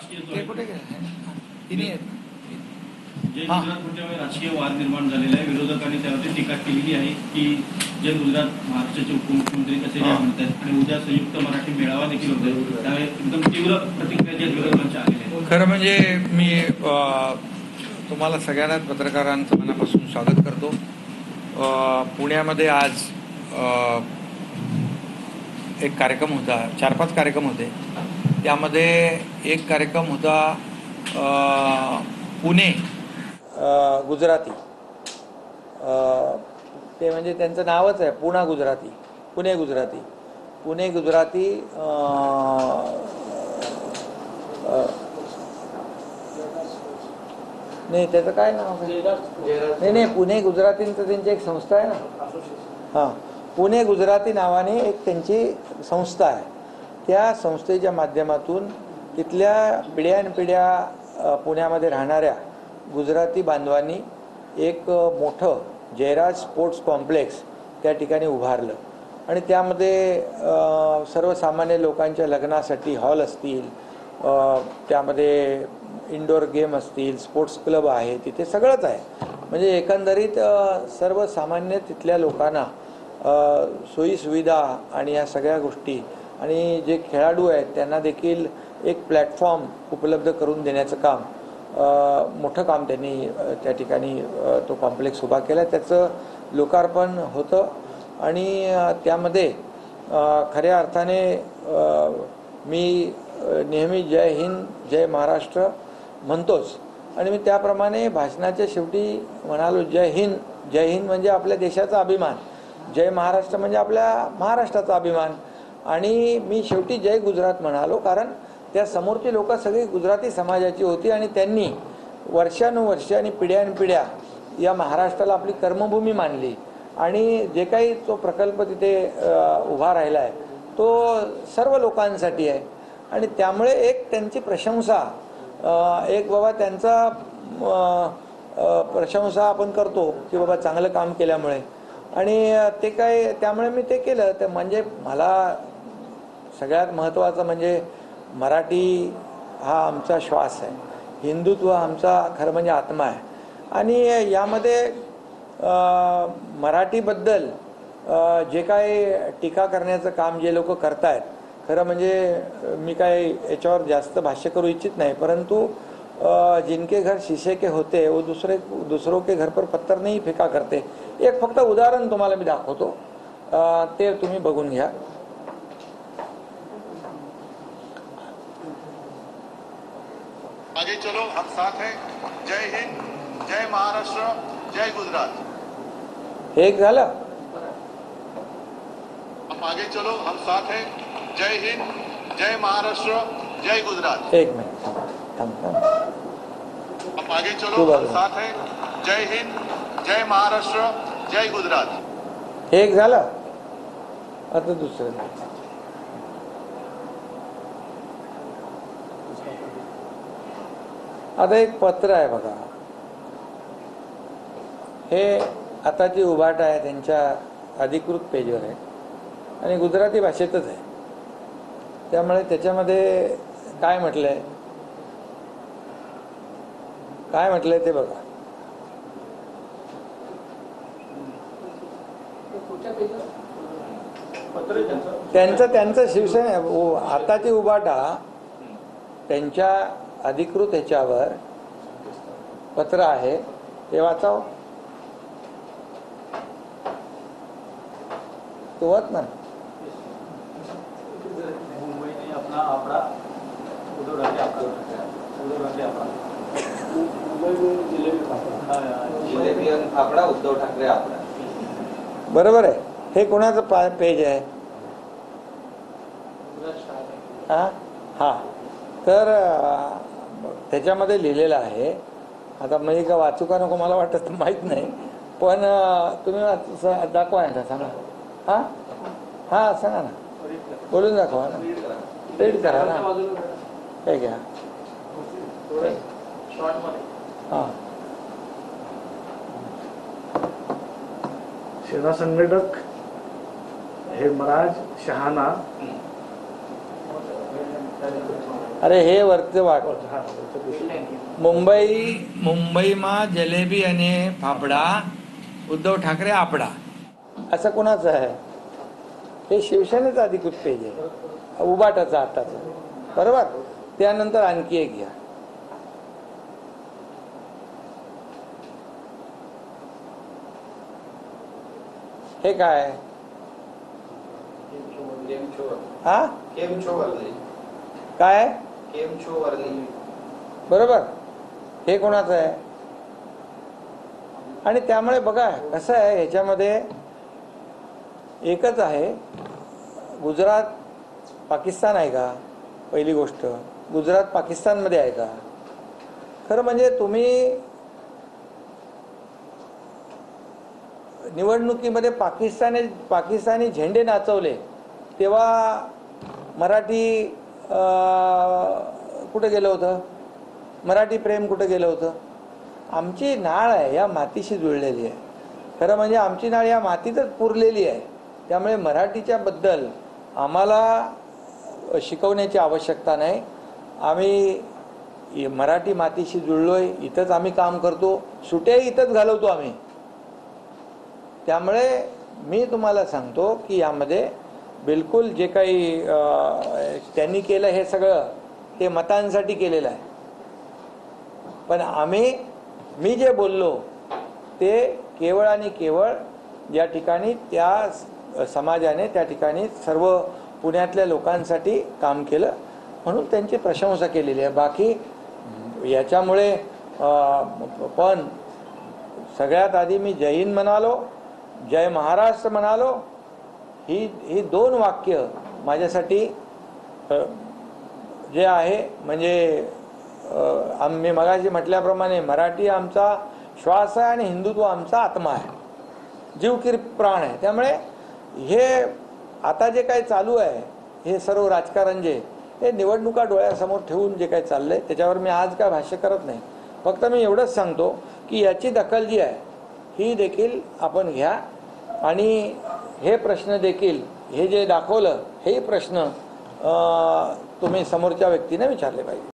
राजकीय ते कुठे गेले? तिन्ही आहेत. जय गुजरात राजकीय वाद निर्माण झालेला आहे. विरोधकांनी त्यावरती टीका केलेली आहे की जय गुजरात महाराष्ट्राचे उपमुख्यमंत्री कसे म्हणतात आणि उद्या संयुक्त मराठी मेळावा देखील होतोय, त्यामुळे एकदम तीव्र प्रतिक्रिया जय विरोधकांच्या आलेल्या आहेत. खरं म्हणजे मी तुम्हाला सगळ्यांनाच पत्रकारांचं मनापासून स्वागत करतो. पुण्यामध्ये आज एक कार्यक्रम होता, 4-5 कार्यक्रम होते. त्यामध्ये एक कार्यक्रम होता पुणे गुजराती, ते म्हणजे त्यांचं नावच आहे पुणा गुजराती, पुणे गुजराती. पुणे गुजराती नाही, त्याचं काय नाव आहे? नाही, पुणे गुजरातींचं त्यांची एक संस्था आहे ना. हां, पुणे गुजराती नावाने एक त्यांची संस्था आहे. त्या संस्थेच्या माध्यमातून तिथल्या पिढ्यानपिढ्या पुण्यामध्ये राहणाऱ्या गुजराती बांधवांनी एक मोठं जयराज स्पोर्ट्स कॉम्प्लेक्स त्या ठिकाणी उभारलं आणि त्यामध्ये सर्वसामान्य लोकांच्या लग्नासाठी हॉल असतील, त्यामध्ये इंडोर गेम असतील, स्पोर्ट्स क्लब आहे, तिथे सगळंच आहे. म्हणजे एकंदरीत सर्वसामान्य तिथल्या लोकांना सोयीसुविधा आणि या सगळ्या गोष्टी आणि जे खेळाडू आहेत त्यांना देखील एक प्लॅटफॉर्म उपलब्ध करून देण्याचं काम, मोठं काम त्यांनी त्या ठिकाणी तो कॉम्प्लेक्स उभा केला. त्याचं लोकार्पण होतं आणि त्यामध्ये खऱ्या अर्थाने मी नेहमी जय हिंद जय महाराष्ट्र म्हणतोच आणि मी त्याप्रमाणे भाषणाच्या शेवटी म्हणालो जय हिंद. जय हिंद म्हणजे आपल्या देशाचा अभिमान, जय महाराष्ट्र म्हणजे आपल्या महाराष्ट्राचा अभिमान आणि मी शेवटी जय गुजरात म्हणालो, कारण त्या समोरची लोक सगळी गुजराती समाजाची होती आणि त्यांनी वर्षानुवर्षे आणि पिढ्यानपिढ्या या महाराष्ट्राला आपली कर्मभूमी मानली आणि जे काही तो प्रकल्प तिथे उभा राहिला आहे तो सर्व लोकांसाठी आहे आणि त्यामुळे एक त्यांची प्रशंसा, एक बाबा त्यांचा प्रशंसा आपण करतो की बाबा चांगलं काम केल्यामुळे आणि ते काय, त्यामुळे मी ते केलं. तर म्हणजे मला सगळ्यात महत्त्वाचं म्हणजे मराठी हा आमचा श्वास आहे, हिंदुत्व आमचा खरं म्हणजे आत्मा आहे आणि यामध्ये मराठीबद्दल जे काही टीका करण्याचं काम जे लोक करतायत, खरं म्हणजे मी काय याच्यावर जास्त भाष्य करू इच्छित नाही, परंतु जिनके घर शीशे के होते वो दूसरों के घर पर पत्थर नहीं फेका करते. एक फक्त उदाहरण तुम्हाला मी दाखवतो, ते तुम्ही बघून घ्या. आगे चलो हम साथ हैं. जय हिंद जय महाराष्ट्र जय गुजरात. एक झालं. अब आगे चलो हम साथ हैं. जय हिंद जय महाराष्ट्र जय गुजरात. एक मिनिट थांब. अब आगे चलो हम साथ हैं. जय हिंद जय महाराष्ट्र जय गुजरात. एक झालं. आता दुसरं. आता एक पत्र आहे बघा, हे आताची उभाट आहे त्यांच्या अधिकृत पेजवर आहे आणि गुजराती भाषेतच आहे. त्यामुळे त्याच्यामध्ये काय म्हटलंय ते बघा. त्यांचं शिवसेना आताची उभाटा त्यांच्या अधिकृत ह्याच्यावर पत्र आहे, ते वाचाव. तो वाच ना. उद्धव ठाकरे आपला. बरोबर आहे. हे कोणाचं पेज आहे? हा, तर त्याच्यामध्ये लिहिलेलं आहे. आता मी का वाचू का नको मला वाटत माहीत नाही, पण तुम्ही दाखवा ना, सांगा. हां सांगा ना, बोलून दाखवा ना, रीड करा ना. हे घ्या. हां, सेना संघटक हेमराज शहाना अरे हे वरचं वाट मुंबईમાં जलेबी आणि फाफडा, उद्धव ठाकरे आपडा, असं कोणाचं आहे? हे शिवसेनेचं अधिकृत पेज आहे, उबाटाचं आताचं, बरोबर. त्यानंतर आणखी एक घ्या, हे काय? हा काय? बरोबर. हे कोणाचं आहे? आणि त्यामुळे बघा कसं आहे, ह्याच्यामध्ये एकच आहे, गुजरात पाकिस्तान आहे का? पहिली गोष्ट, गुजरात पाकिस्तानमध्ये आहे का? खरं म्हणजे तुम्ही निवडणुकीमध्ये पाकिस्तानी झेंडे नाचवले तेव्हा मराठी कुठं गेलं होतं? मराठी प्रेम कुठं गेलं होतं? आमची नाळ आहे या मातीशी जुळलेली आहे. खरं म्हणजे आमची नाळ या मातीतच पुरलेली आहे. त्यामुळे मराठीच्या बद्दल आम्हाला शिकवण्याची आवश्यकता नाही. आम्ही मराठी मातीशी जुळलोय, इथंच आम्ही काम करतो, सुट्याही इथंच घालवतो आम्ही. त्यामुळे मी तुम्हाला सांगतो की यामध्ये बिलकुल जे काही त्यांनी केलं हे सगळं ते मतांसाठी केलेलं आहे. पण मी जे बोललो ते केवळ आणि केवळ या ठिकाणी त्या समाजाने त्या ठिकाणी सर्व पुण्यातल्या लोकांसाठी काम केलं म्हणून त्यांची प्रशंसा केलेली आहे. बाकी याच्यामुळे पण सगळ्यात आधी मी जय हिंद म्हणालो, जय महाराष्ट्र म्हणालो. ही दोन वाक्य माझ्यासाठी जे आहे म्हणजे मी मगाशी म्हटल्याप्रमाणे मराठी आमचा श्वास आहे आणि हिंदुत्व आमचा आत्मा आहे, जीव की प्राण आहे. त्यामुळे हे आता जे काही चालू आहे हे सर्व राजकारण जे हे निवडणुका डोळ्यासमोर ठेवून जे काही चाललंय त्याच्यावर मी आज काय भाष्य करत नाही. फक्त मी एवढंच सांगतो की याची दखल जी आहे ही देखील आपण घ्या आणि हे प्रश्न देखील हे जे दाखवलं हे प्रश्न तुम्ही समोरच्या व्यक्तीने विचारले पाहिजे.